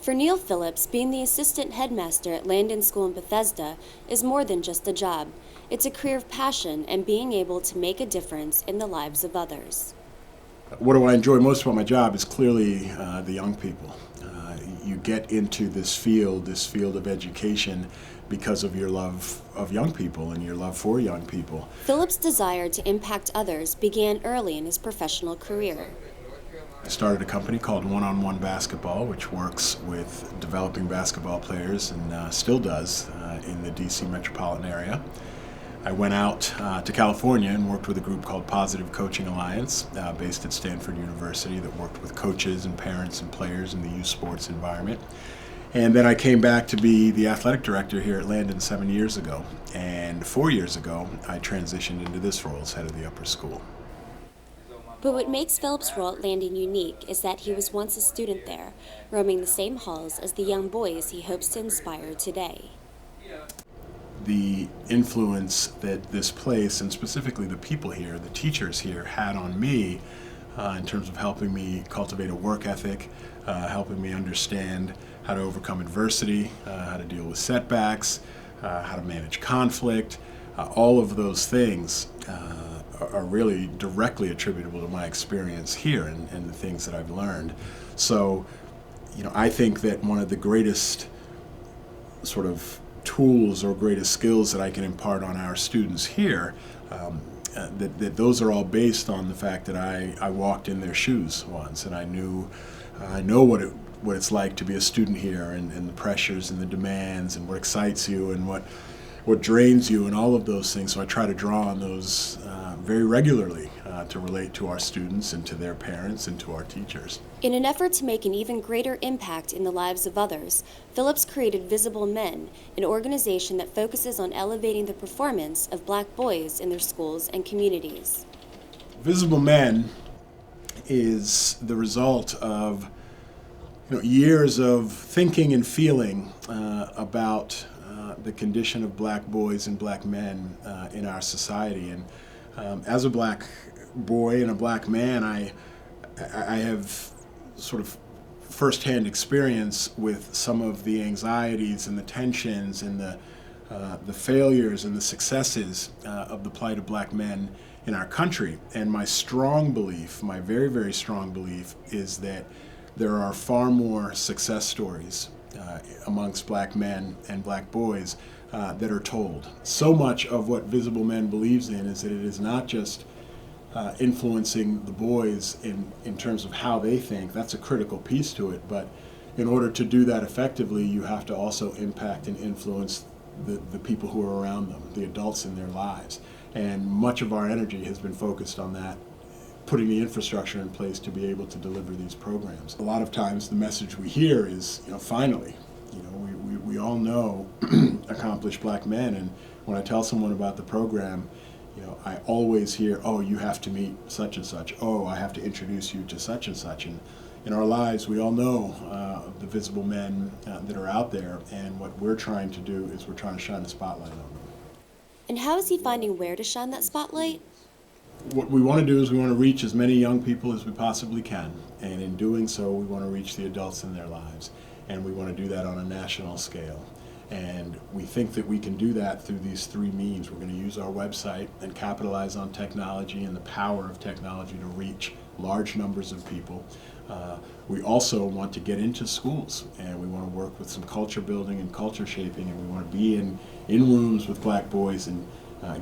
For Neil Phillips, being the assistant headmaster at Landon School in Bethesda is more than just a job. It's a career of passion and being able to make a difference in the lives of others. What do I enjoy most about my job is clearly the young people. You get into this field of education, because of your love of young people and your love for young people. Phillips' desire to impact others began early in his professional career. I started a company called One-on-One Basketball, which works with developing basketball players and still does in the DC metropolitan area. I went out to California and worked with a group called Positive Coaching Alliance, based at Stanford University, that worked with coaches and parents and players in the youth sports environment. And then I came back to be the athletic director here at Landon 7 years ago. And 4 years ago, I transitioned into this role as head of the upper school. But what makes Phillips' role at Landon unique is that he was once a student there, roaming the same halls as the young boys he hopes to inspire today. The influence that this place, and specifically the people here, the teachers here, had on me in terms of helping me cultivate a work ethic, helping me understand how to overcome adversity, how to deal with setbacks, how to manage conflict. All of those things are really directly attributable to my experience here and the things that I've learned. So, I think that one of the greatest sort of tools or greatest skills that I can impart on our students here, that those are all based on the fact that I walked in their shoes once, and I know what it's like to be a student here, and the pressures and the demands and what excites you and what drains you and all of those things. So I try to draw on those very regularly to relate to our students and to their parents and to our teachers. In an effort to make an even greater impact in the lives of others, Phillips created Visible Men, an organization that focuses on elevating the performance of black boys in their schools and communities. Visible Men is the result of years of thinking and feeling about the condition of black boys and black men in our society. And as a black boy and a black man, I have sort of firsthand experience with some of the anxieties and the tensions and the failures and the successes of the plight of black men in our country. And my strong belief, my very, very strong belief, is that there are far more success stories amongst black men and black boys that are told. So much of what Visible Men believes in is that it is not just influencing the boys in terms of how they think. That's a critical piece to it, but in order to do that effectively, you have to also impact and influence the people who are around them, the adults in their lives. And much of our energy has been focused on that, putting the infrastructure in place to be able to deliver these programs. A lot of times the message we hear is, finally, we all know accomplished black men, and when I tell someone about the program, I always hear, oh, you have to meet such and such, oh, I have to introduce you to such and such. And in our lives, we all know the visible men that are out there, and what we're trying to do is we're trying to shine the spotlight on them. And how is he finding where to shine that spotlight? What we want to do is we want to reach as many young people as we possibly can, and in doing so, we want to reach the adults in their lives, and we want to do that on a national scale. And we think that we can do that through these three means. We're going to use our website and capitalize on technology and the power of technology to reach large numbers of people. We also want to get into schools, and we want to work with some culture building and culture shaping, and we want to be in rooms with black boys and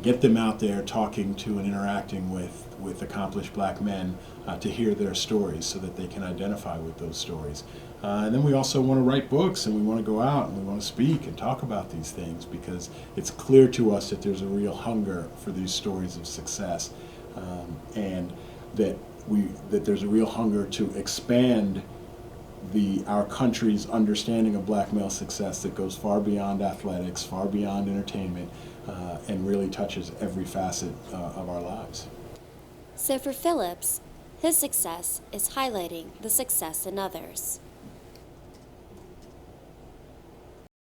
get them out there talking to and interacting with accomplished black men to hear their stories so that they can identify with those stories. And then we also want to write books, and we want to go out and we want to speak and talk about these things, because it's clear to us that there's a real hunger for these stories of success, and that there's a real hunger to expand our country's understanding of black male success that goes far beyond athletics, far beyond entertainment, and really touches every facet of our lives. So for Phillips, his success is highlighting the success in others.